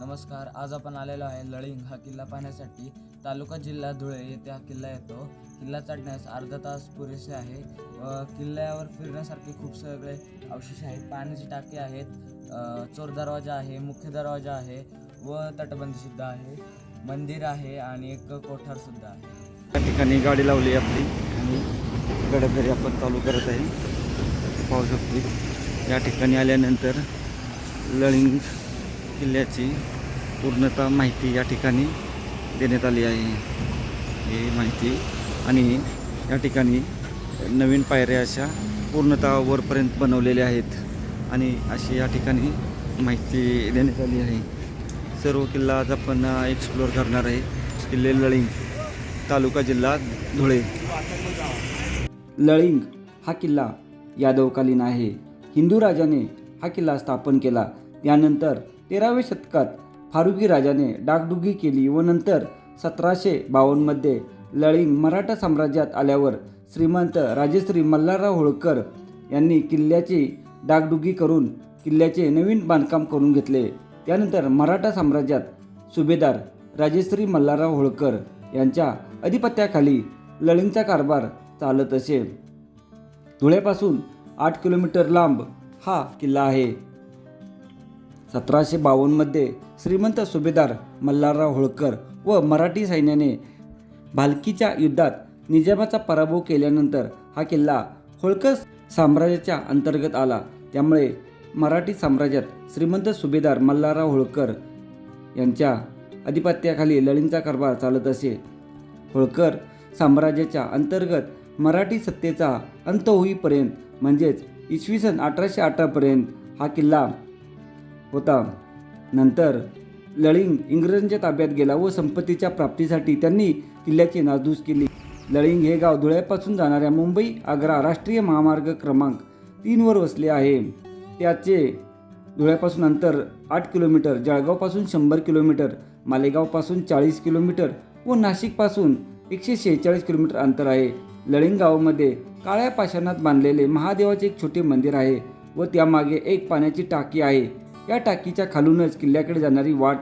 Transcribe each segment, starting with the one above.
नमस्कार. आज आपण आलेलो आहे लळिंग हा किल्ला पाहण्यासाठी. तालुका जिल्हा धुळे येथे हा किल्ला येतो. किल्ला चढण्यास अर्धा तास पुरेसे आहे. किल्ल्यावर फिरण्यासारखे खूप सगळे अवशेष आहेत. पाण्याची टाकी आहेत, चोर दरवाजा आहे, मुख्य दरवाजा आहे व तटबंदीसुद्धा आहे. मंदिर आहे आणि एक कोठारसुद्धा आहे. या ठिकाणी गाडी लावली आपली आणि गडदरी आपण चालू करत आहे. पाहू शकतो या ठिकाणी आल्यानंतर लळिंग किल्ल्याची पूर्णतः माहिती या ठिकाणी देण्यात आली आहे. ही माहिती आणि या ठिकाणी नवीन पायऱ्या अशा पूर्णतः वरपर्यंत बनवलेल्या आहेत आणि अशी या ठिकाणी माहिती देण्यात आली आहे. सर्व किल्ला आज आपण एक्सप्लोअर करणार आहे. किल्ले लळिंग, तालुका जिल्हा धुळे. लळिंग हा किल्ला यादवकालीन आहे. हिंदू राजाने हा किल्ला स्थापन केला. त्यानंतर 13व्या शतकात फारुकी राजाने डागडुगी केली व नंतर 1752मध्ये लळिंग मराठा साम्राज्यात आल्यावर श्रीमंत राजश्री मल्हारराव होळकर यांनी किल्ल्याची डागडुगी करून किल्ल्याचे नवीन बांधकाम करून घेतले. त्यानंतर मराठा साम्राज्यात सुभेदार राजश्री मल्हारराव होळकर यांच्या अधिपत्याखाली लळिंगचा कारभार चालत असे. धुळ्यापासून 8 किलोमीटर लांब हा किल्ला आहे. 1752मध्ये श्रीमंत सुभेदार मल्हारराव होळकर व मराठी सैन्याने भालकीच्या युद्धात निजामाचा पराभव केल्यानंतर हा किल्ला होळकर साम्राज्याच्या अंतर्गत आला. त्यामुळे मराठी साम्राज्यात श्रीमंत सुभेदार मल्हारराव होळकर यांच्या अधिपत्याखाली लळिंगचा कारभार चालत असे. होळकर साम्राज्याच्या अंतर्गत मराठी सत्तेचा अंत होईपर्यंत म्हणजेच इसवी सन 1818पर्यंत हा किल्ला होता. नंतर लळिंग इंग्रजांच्या ताब्यात गेला व संपत्तीच्या प्राप्तीसाठी त्यांनी किल्ल्याची नासधूस केली. लळिंग हे गाव धुळ्यापासून जाणाऱ्या मुंबई आग्रा राष्ट्रीय महामार्ग क्रमांक 3 वर वसले आहे. त्याचे धुळ्यापासून अंतर 8 किलोमीटर, जळगावपासून 100 किलोमीटर, मालेगावपासून 40 किलोमीटर व नाशिकपासून 146 किलोमीटर अंतर आहे. लळिंग गावामध्ये काळ्या पाषाणात बांधलेले महादेवाचे एक छोटे मंदिर आहे व त्यामागे एक पाण्याची टाकी आहे. या टाकीच्या खालूनच किल्ल्याकडे जाणारी वाट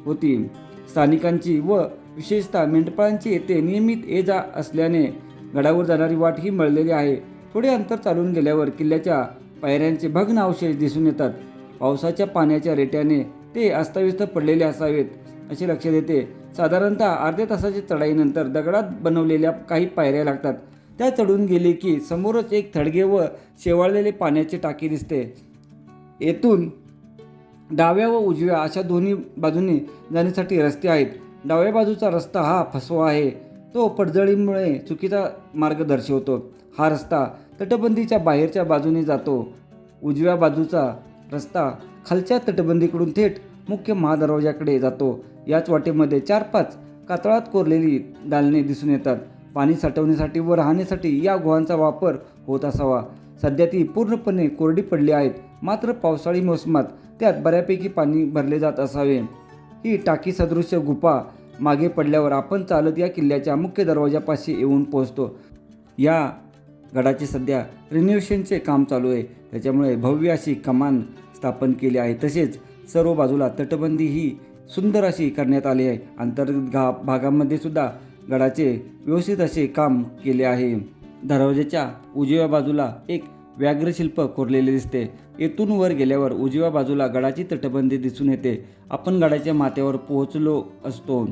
होती. स्थानिकांची व विशेषतः मेंढपाळांची येथे नियमित ये जा असल्याने गडावर जाणारी वाट ही मळलेली आहे. थोडे अंतर चालून गेल्यावर किल्ल्याच्या पायऱ्यांचे भग्न अवशेष दिसून येतात. पावसाच्या पाण्याच्या रेट्याने ते अस्ताव्यस्त पडलेले असावेत असे लक्षात येते. साधारणतः अर्ध्या तासाच्या चढाईनंतर दगडात बनवलेल्या काही पायऱ्या लागतात. त्या चढून गेले की समोरच एक थडगे व शेवाळलेले पाण्याची टाकी दिसते. येथून डाव्या व उजव्या अशा दोन्ही बाजूने जाण्यासाठी रस्ते आहेत. डाव्या बाजूचा रस्ता हा फसवा आहे. तो पडझडीमुळे चुकीचा मार्ग दर्शवतो. हा रस्ता तटबंदीच्या बाहेरच्या बाजूने जातो. उजव्या बाजूचा रस्ता खालच्या तटबंदीकडून थेट मुख्य महादरवाजाकडे जातो. याच वाटेमध्ये 4-5 कातळात कोरलेली दालने दिसून येतात. पाणी साठवण्यासाठी व राहण्यासाठी या गुहांचा वापर होत असावा. सध्या ती पूर्णपणे कोरडी पडली आहेत, मात्र पावसाळी मोसमात त्यात बऱ्यापैकी पाणी भरले जात असावे. ही टाकी सदृश्य गुफा मागे पडल्यावर आपण चालत या किल्ल्याच्या मुख्य दरवाजापाशी येऊन पोहोचतो. या गडाचे सध्या रिनोव्हेशनचे काम चालू आहे. त्याच्यामुळे भव्य अशी कमान स्थापन केली आहे. तसेच सर्व बाजूला तटबंदी ही सुंदर अशी करण्यात आली आहे. अंतर्गत भागामध्ये सुद्धा गडाचे व्यवस्थित असे काम केले आहे. दरवाजाच्या उजव्या बाजूला एक व्याघ्रशिल्प कोरलेले दिसते. येथून वर गेल्यावर उजव्या बाजूला गडाची तटबंदी दिसून येते. आपण गडाच्या माथ्यावर पोहोचलो असतो.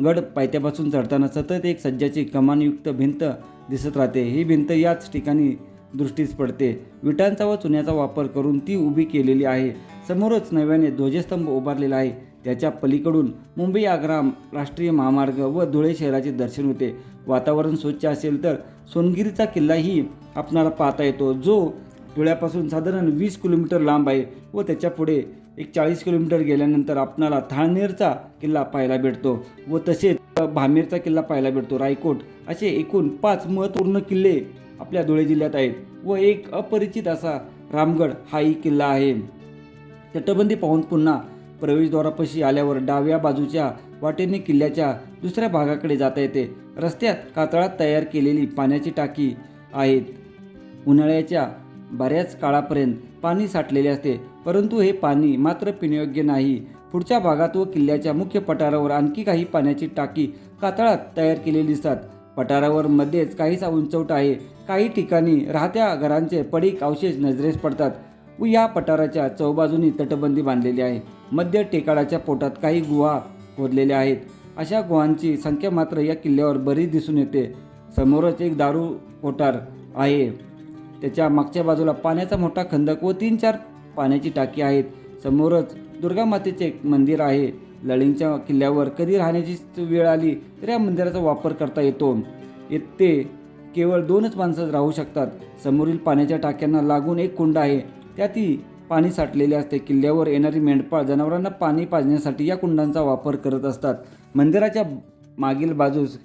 गड पायथ्यापासून चढताना सतत एक सज्जाची कमानयुक्त भिंत दिसत राहते. ही भिंत याच ठिकाणी दृष्टीस पडते. विटांचा व चुन्याचा वापर करून ती उभी केलेली आहे. समोरच नव्याने ध्वजस्तंभ उभारलेला आहे. त्याच्या पलीकडून मुंबई आग्रा राष्ट्रीय महामार्ग व धुळे शहराचे दर्शन होते. वातावरण स्वच्छ असेल तर सोनगिरीचा किल्लाही आपणाला पाहता येतो, जो धुळ्यापासून साधारण 20 किलोमीटर लांब आहे व त्याच्या पुढे एक 40 किलोमीटर गेल्यानंतर आपणाला थाळनेरचा किल्ला पाहायला भेटतो व तसेच भामेरचा किल्ला पाहायला भेटतो. रायकोट असे एकूण 5 महत्त्वपूर्ण किल्ले आपल्या धुळे जिल्ह्यात आहेत व एक अपरिचित असा रामगड हाही किल्ला आहे. तटबंदी पाहून पुन्हा प्रवेशद्वारापाशी आल्यावर डाव्या बाजूच्या वाटेने किल्ल्याच्या दुसऱ्या भागाकडे जाता येते. रस्त्यात कातळात तयार केलेली पाण्याची टाकी आहेत. उन्हाळ्याच्या बऱ्याच काळापर्यंत पाणी साठलेले असते, परंतु हे पाणी मात्र पिण्यायोग्य नाही. पुढच्या भागात व किल्ल्याच्या मुख्य पठारावर आणखी काही पाण्याची टाकी कातळात तयार केलेली दिसतात. पठारावर मध्येच काहीसा उंचवटा आहे. काही ठिकाणी राहत्या घरांचे पडीक अवशेष नजरेस पडतात व या पठाराच्या चौबाजूंनी तटबंदी बांधलेली आहे. मध्य टेकाडाच्या पोटात काही गुहा खोदलेल्या आहेत. अशा गुहांची संख्या मात्र या किल्ल्यावर बरीच दिसून येते. समोरच एक दारू कोठार आहे. त्याच्या मागच्या बाजूला पाण्याचा मोठा खंदक व 3-4 पाण्याची टाकी आहेत. समोरच दुर्गा मातेचे एक मंदिर आहे. लळिंगच्या किल्ल्यावर कधी राहण्याची वेळ आली तर या मंदिराचा वापर करता येतो. येथे केवळ 2च माणसं राहू शकतात. समोरील पाण्याच्या टाक्यांना लागून एक कुंड आहे. त्यातही पाणी साठलेले असते. किल्ल्यावर येणारी मेंढपाळ जनावरांना पाणी पाजण्यासाठी या कुंडांचा वापर करत असतात. मंदिराच्या मागील बाजूस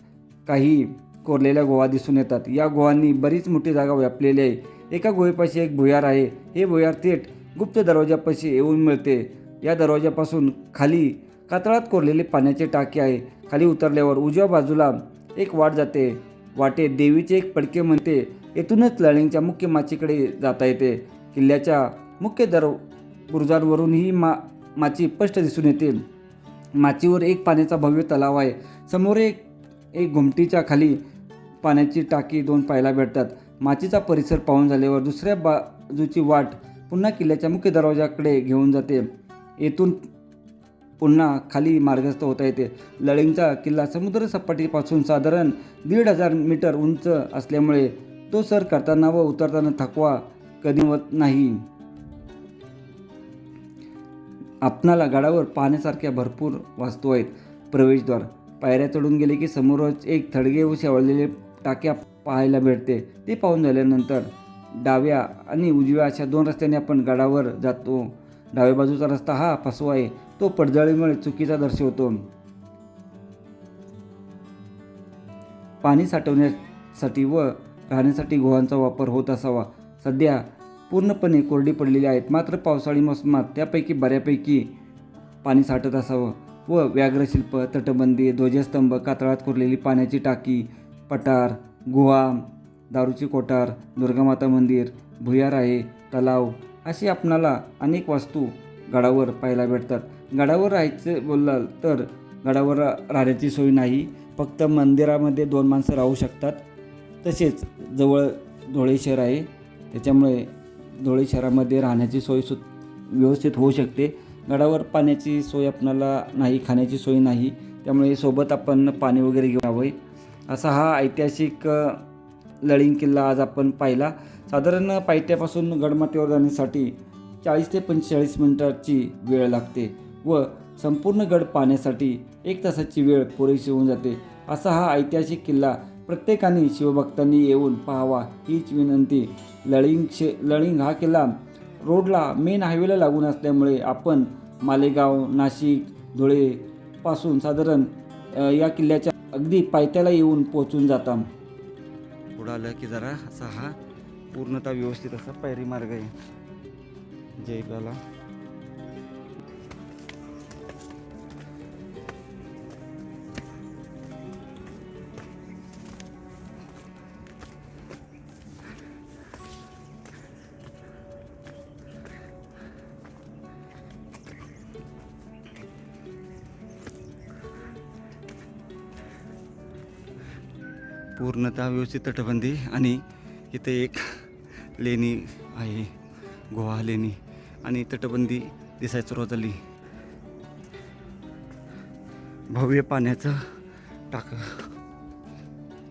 काही कोरलेल्या गुहा दिसून येतात. या गुहांनी बरीच मोठी जागा व्यापलेली आहे. एका गुहेपाशी एक भुयार आहे. हे भुयार थेट गुप्त दरवाजापाशी येऊन मिळते. या दरवाजापासून खाली कातळात कोरलेले पाण्याचे टाके आहे. खाली उतरल्यावर उजव्या बाजूला एक वाट जाते. वाटेत देवीचे एक पडके म्हणते. येथूनच लळिंगच्या मुख्य माचीकडे जाता येते. किल्ल्याच्या मुख्य बुरुजांवरून ही माची स्पष्ट दिसून येते. माचीवर एक पाण्याचा भव्य तलाव आहे. समोर एक घुमटीच्या खाली पाण्याची टाकी 2 पाहायला भेटतात. माचीचा परिसर पाहून झाल्यावर दुसऱ्या बाजूची वाट पुन्हा किल्ल्याच्या मुख्य दरवाजाकडे घेऊन जाते. येथून पुन्हा खाली मार्गस्थ होता येते. लळिंगचा किल्ला समुद्र सपाटीपासून साधारण 1,500 मीटर उंच असल्यामुळे तो सर करताना व उतरताना थकवा कधी होत नाही. आपणाला गडावर पाहण्यासारख्या भरपूर वास्तू आहेत. प्रवेशद्वार पायऱ्या चढून गेले की समोरच एक थडगे व शेवळलेले टाक्या पाहायला भेटते. ते पाहून झाल्यानंतर डाव्या आणि उजव्या अशा 2 रस्त्याने आपण गडावर जातो. डाव्या बाजूचा रस्ता हा फसवा आहे. तो पडझडीमुळे चुकीचा दर्शवतो. पाणी साठवण्यासाठी व राहण्यासाठी गुहांचा वापर होत असावा. सध्या पूर्णपणे कोरडी पडलेली आहेत. मात्र पावसाळी मोसमात त्यापैकी बऱ्यापैकी पाणी साठत असावं व व्याघ्रशिल्प, तटबंदी, ध्वजस्तंभ, कातळात कोरलेली पाण्याची टाकी, पठार, गुहा, दारूची कोठार, दुर्गामाता मंदिर, भुयार आहे, तलाव अशी आपणाला अनेक वास्तू गडावर पाहायला भेटतात. गडावर राहायचं बोलाल तर गडावर राहण्याची सोय नाही. फक्त मंदिरामध्ये 2 माणसं राहू शकतात. तसेच जवळ धुळे शहर आहे. त्याच्यामुळे धुळे शहरामध्ये राहण्याची सोय व्यवस्थित होऊ शकते. गडावर पाण्याची सोय आपणाला नाही, खाण्याची सोय नाही. त्यामुळे सोबत आपण पाणी वगैरे घेऊन यावे. असा हा ऐतिहासिक लळिंग किल्ला आज आपण पाहिला. साधारण पायथ्यापासून गडमाथ्यावर जाण्यासाठी 40 ते 45 मिनिटाची वेळ लागते व संपूर्ण गड पाहण्यासाठी 1 तासाची वेळ पुरेशी होऊन जाते. असा हा ऐतिहासिक किल्ला प्रत्येकाने शिवभक्तांनी येऊन पाहावा हीच विनंती. लळिंग हा किल्ला रोडला मेन हायवेला लागून असल्यामुळे आपण मालेगाव, नाशिक, धुळे पासून साधारण या किल्ल्याच्या अगदी पायथ्याला येऊन पोहोचून जाता. पुढं आलं की जरा असा हा पूर्णतः व्यवस्थित असा पायरी मार्ग आहे. जय बाला. पूर्णतः व्यवस्थित तटबंदी आणि इथे एक लेणी आहे, गुहा लेणी आणि तटबंदी दिसायला सुरुवात झाली. भव्य पाण्याचं टाकं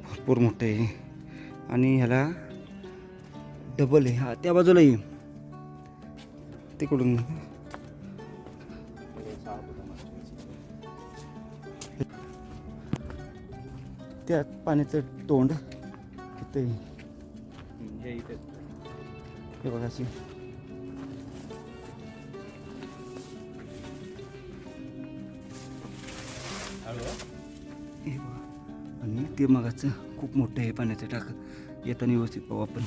भरपूर मोठं आहे आणि ह्याला डबल आहे. हा त्या बाजूलाही तिकडून त्या पाण्याचं तोंड इथे हे बघा अशी हे बघा. आणि ते मगाचं खूप मोठं आहे पाण्याचं टाकं. येताना व्यवस्थित पाहू आपण.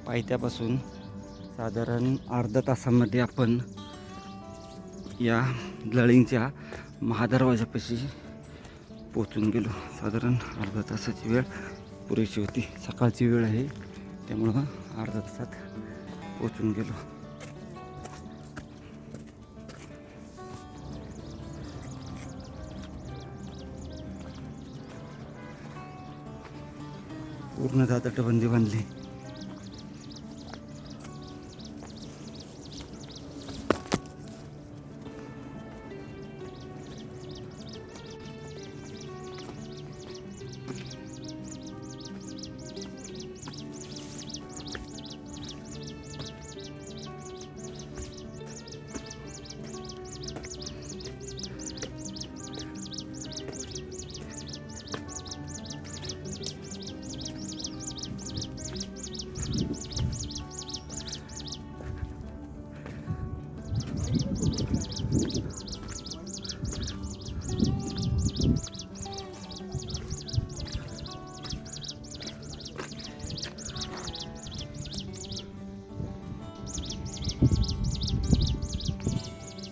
पायथ्यापासून साधारण अर्धा तासामध्ये आपण या लळिंगच्या महादरवाजापाशी पोचून गेलो. साधारण अर्धा तासाची वेळ पुरेशी होती. सकाळची वेळ आहे त्यामुळं अर्धा तासात पोचून गेलो. पूर्णतः तटबंदी बांधली.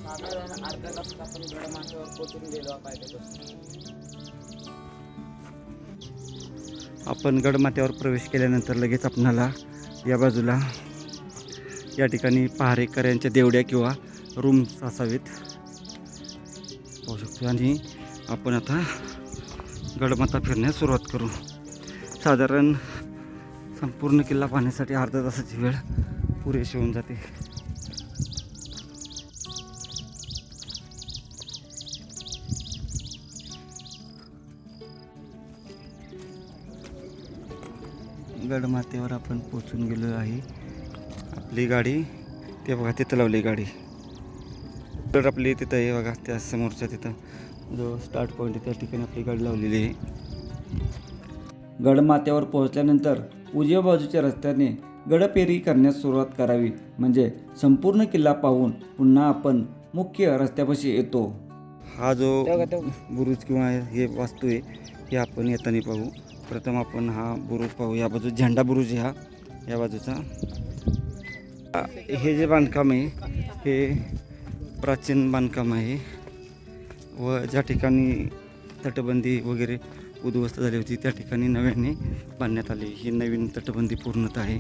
साधारण अर्ध्या तासात आपण गडमाथ्यावर पोचून गेलो पाहिजे. आपण गडमाथ्यावर प्रवेश केल्यानंतर लगेच आपणाला या बाजूला या ठिकाणी पहारेकऱ्यांच्या देवड्या किंवा रूम्स असावेत पाहू शकतो. आणि आपण आता गडमाथा फिरण्यास सुरुवात करू. साधारण संपूर्ण किल्ला पाहण्यासाठी अर्धा तासाची वेळ पुरेशी होऊन जाते. गडमाथ्यावर आपण पोचून गेलो आहे. आपली गाडी ते बघा तिथं लावली गाडी. तर आपली तिथं आहे बघा त्या समोरच्या तिथं जो स्टार्ट पॉईंट आहे त्या ठिकाणी आपली गाडी लावलेली आहे. गडमाथ्यावर पोहोचल्यानंतर उजव्या बाजूच्या रस्त्याने गडपेरी करण्यास सुरुवात करावी, म्हणजे संपूर्ण किल्ला पाहून पुन्हा आपण मुख्य रस्त्यापाशी येतो. हा जो बुरुज किंवा हे वास्तू आहे हे आपण येताना पाहू. प्रथम आपण हा बुरुज पाहू. या बाजू झेंडा बुरुज ह्या या बाजूचा. हे जे बांधकाम आहे हे प्राचीन बांधकाम आहे व ज्या ठिकाणी तटबंदी वगैरे उद्ध्वस्त झाली होती त्या ठिकाणी नव्याने बांधण्यात आली. ही नवीन तटबंदी पूर्णतः आहे.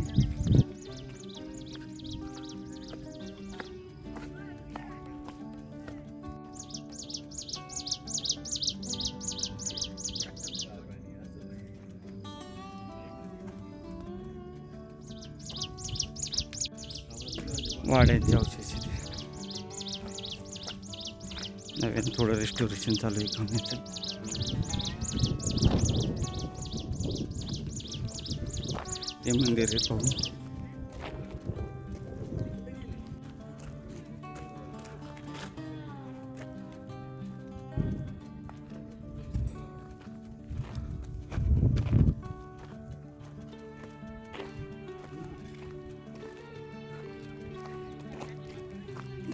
वाड्यांचे अवशेष इथे नवीन थोडं रेस्टोरेशन चालू आहे कामाचं. हे मंदिर आहे पाहू.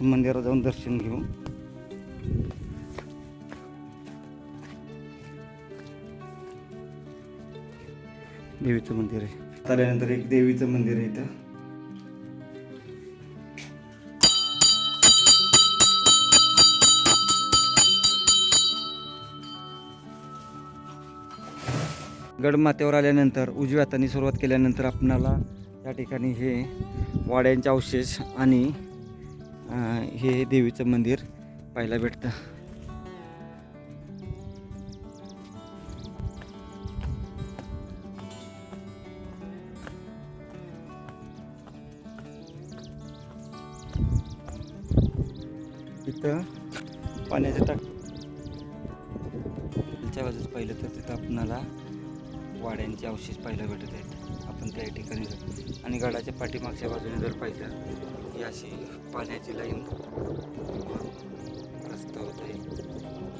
मंदिरात जाऊन दर्शन घेऊ. देवीचं मंदिर आहे. आल्यानंतर एक देवीचं मंदिर आहे इथं. गडमाथ्यावर आल्यानंतर उजव्या हाताने सुरुवात केल्यानंतर आपणाला या ठिकाणी हे वाड्यांचे अवशेष आणि हे देवीचं मंदिर पाहायला भेटतं. इथं पाण्याचं टाकच्या बाजूस पाहिलं तर तिथं आपणाला वाड्यांचे अवशेष पाहायला भेटत आहेत. आपण त्या ठिकाणी जाऊ. आणि गडाच्या पाठीमागच्या बाजूने जर पाहिलं ही अशी पाण्याची लाईन रस्ता होत आहे.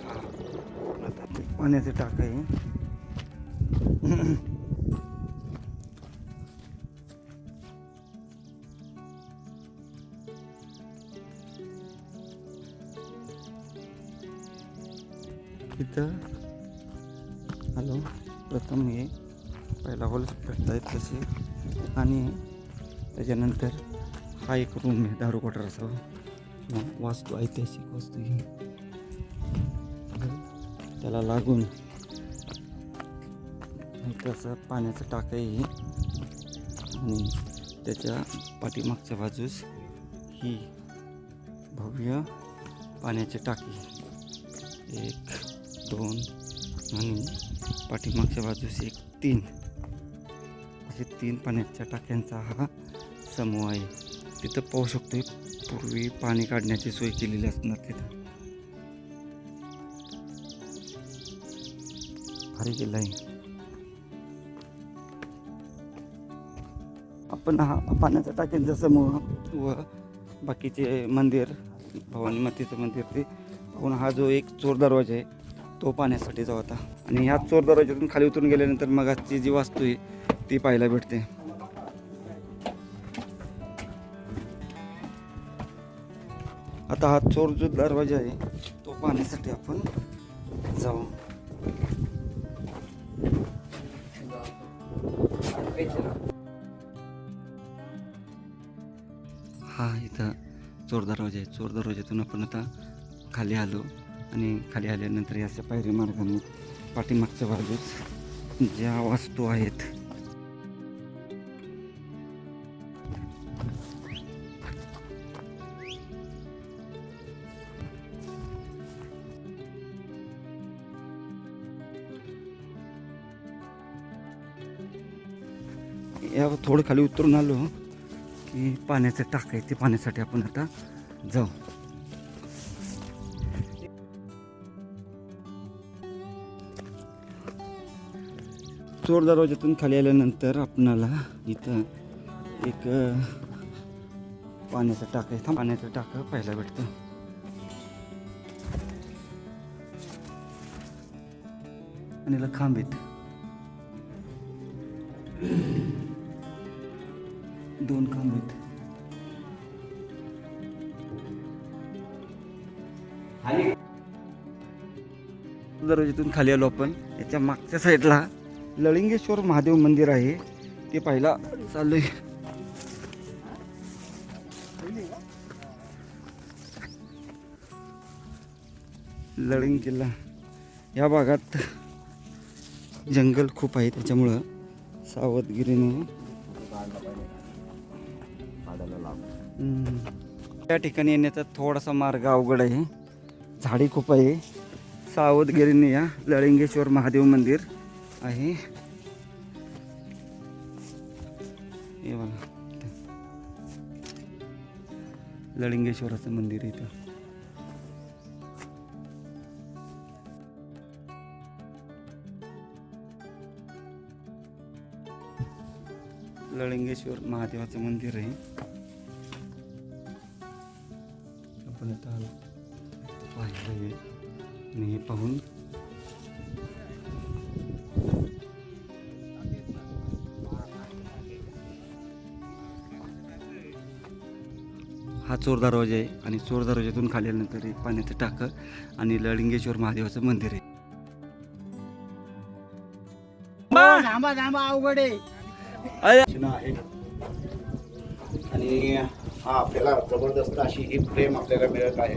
हा पूर्णतः पाण्याचं टाक आहे. इथं हॅलो प्रथम हे पहिला हॉल भेटत आहेत तसे. आणि त्याच्यानंतर हा एक रूम आहे दारू क्वार्टर असावं. वास्तू ऐतिहासिक वास्तू ही. त्याला लागून त्याचं पाण्याचं टाक आहे आणि त्याच्या पाठीमागच्या बाजूस ही भव्य पाण्याची टाकी 1 2 आणि पाठीमागच्या बाजूस 1 3 असे 3 पाण्याच्या टाक्यांचा हा समूह आहे. तिथं पाहू शकतोय पूर्वी पाणी काढण्याची सोय केलेली असणार तिथं. भारी किल्ला आहे. आपण हा पाण्याच्या टाक्यांचा समूह व बाकीचे मंदिर, भवानी मातेचं मंदिर ते पाहून हा जो एक चोर दरवाजा आहे तो पाहण्यासाठीचा होता. आणि ह्या चोर दरवाजातून खाली उतरून गेल्यानंतर मग आजची जी वास्तू आहे ती पाहायला भेटते. आता हा चोर जो दरवाजा आहे तो पाहण्यासाठी आपण जाऊ. हा इथं चोर दरवाजा आहे. चोर दरवाजातून आपण आता खाली आलो आणि खाली आल्यानंतर या अशा पायरी मार्गाने पाठीमागच्या बाजूस ज्या वास्तू आहेत या थोडं खाली उतरून आलो की पाण्याचं टाक आहे ते पाण्यासाठी आपण आता जाऊ. चोर दरवाजातून खाली आल्यानंतर आपणाला इथं एक पाण्याचं टाक आहे. पाण्याचं टाक पाहायला भेटतं. आणि खांब आहेत 2 खांब आहेत. दरवाजातून खाली आलो आपण. याच्या मागच्या साईडला लळिंगेश्वर महादेव मंदिर आहे ते पाहायला चाललोय. लळिंग किल्ला या भागात जंगल खूप आहे त्याच्यामुळं सावधगिरीने त्या ठिकाणी येण्याचा थोडासा मार्ग अवघड आहे. झाडी खूप आहे. सावधगिरीने या. लळिंगेश्वर महादेव मंदिर आहे हे बघा. लळिंगेश्वराचं मंदिर आहे इथं. लळिंगेश्वर महादेवाचं मंदिर आहे. आपण आता पाहिलं आहे आणि हे पाहून हा चोर दरवाजा आहे आणि चोर दरवाजातून खाली आल्यानंतर एक पाण्याचं टाकं आणि लळिंगेश्वर महादेवाचं मंदिर आहे. अवघड आहे. आहे आणि हा आपल्याला जबरदस्त अशी ही प्रेम आपल्याला मिळत आहे.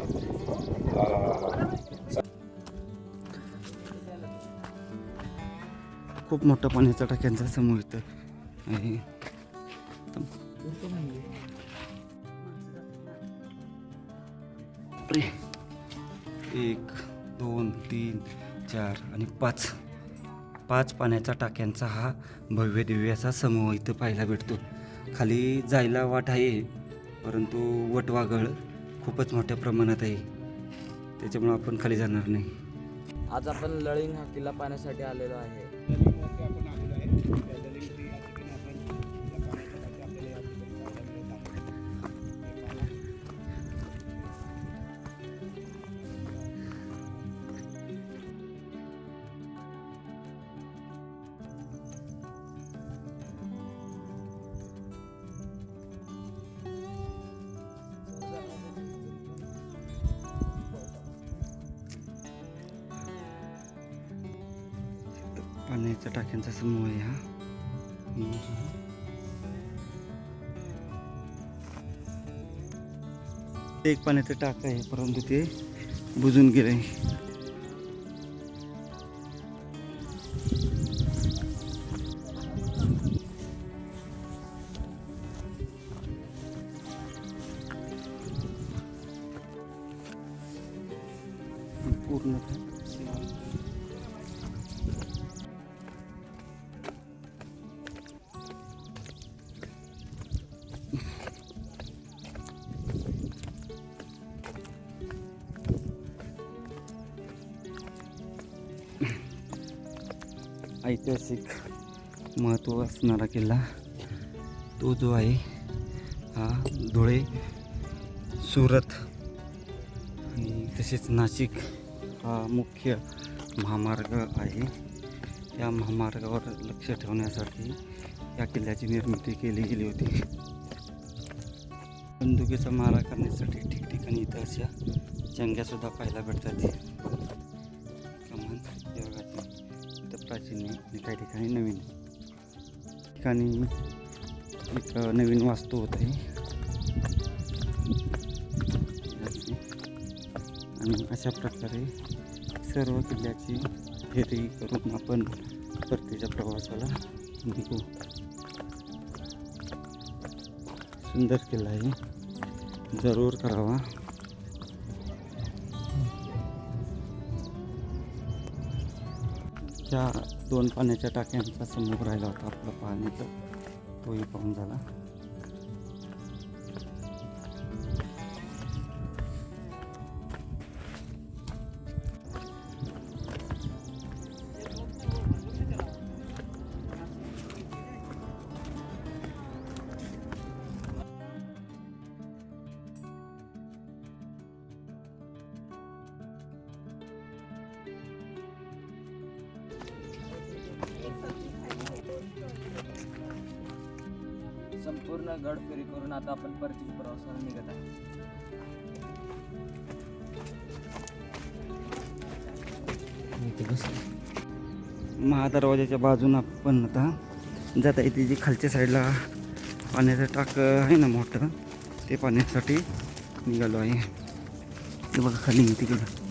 खूप मोठा पाण्याचा टाक्यांचा समूह इथं आहे. 1 2 3 4 आणि 5 पाण्याचा टाक्यांचा हा भव्य दिव्य असा समूह इथं पाहायला भेटतो. खाली जायला वाट आहे परंतु वटवाघळ खूपच मोठ्या प्रमाणात आहे त्याच्यामुळे आपण खाली जाणार नाही. आज आपण लळिंग हा किल्ला पाहण्यासाठी आलेलो आहे. पाण्याच्या टाक्यांचा समूह आहे हा. एक पाण्याचं टाक आहे परंतु ते बुजून गेले. पूर्ण ऐतिहासिक महत्त्व असणारा किल्ला तो जो आहे हा धुळे, सुरत आणि तसेच नाशिक हा मुख्य महामार्ग आहे. या महामार्गावर लक्ष ठेवण्यासाठी या किल्ल्याची निर्मिती केली गेली होती. बंदुकीचा मारा करण्यासाठी ठिकठिकाणी इथं अशा चंग्यासुद्धा पाहायला भेटतात. कमान योगाची इथं प्राचीन आहे आणि काही ठिकाणी नवीन ठिकाणी एक नवीन वास्तू होत आहे. आणि अशा प्रकारे सर्व किल्ल्याची फेरी करून आपण परतीच्या प्रवासाला निघू. सुंदर किल्ला आहे, जरूर करावा. त्या 2 पाण्याच्या टाक्यांचा समोर राहिला होता आपला पाण्याचा, तोही पाहून झाला. संपूर्ण गड फेरी करून आता आपण परतीच्या प्रवासाला निघत आहे. महादरवाजाच्या बाजून आपण आता जाता येते. जी खालच्या साईडला पाण्याचं टाक आहे ना मोठं, ते पाण्यासाठी निघालो आहे. ते बघा खाली तिकडं.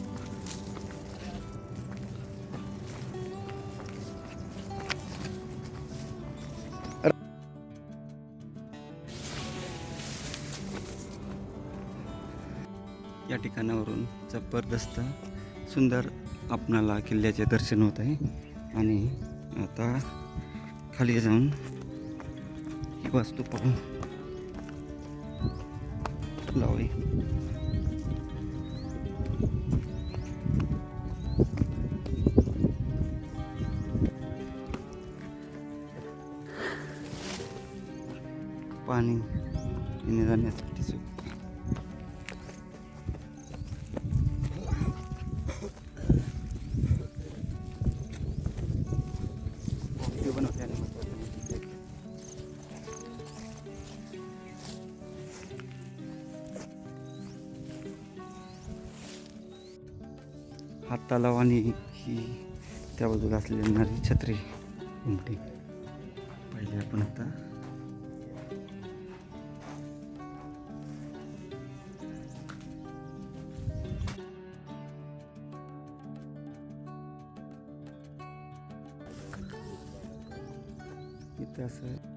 या ठिकाणावरून जबरदस्त सुंदर आपणाला किल्ल्याचे दर्शन होत आहे. आणि आता खाली जाऊन ही वास्तू पाहून लावाई. पाणी येणे जाण्यासाठी हा तलाव आणि ही त्या बाजूला असलेली नारी छत्री उमटी पाहिजे आपण आता. इथं असं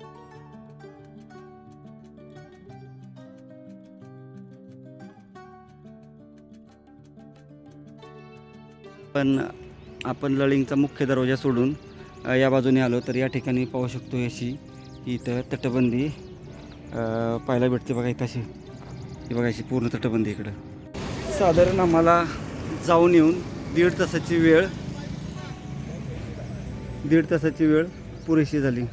पण आपण लळिंगचा मुख्य दरवाजा सोडून या बाजूने आलो तर या ठिकाणी पाहू शकतो अशी इथं तटबंदी पाहायला भेटते. बघा इथं अशी ही बघा अशी पूर्ण तटबंदी इकडं. साधारण आम्हाला जाऊन येऊन 1.5 तासाची वेळ पुरेशी झाली.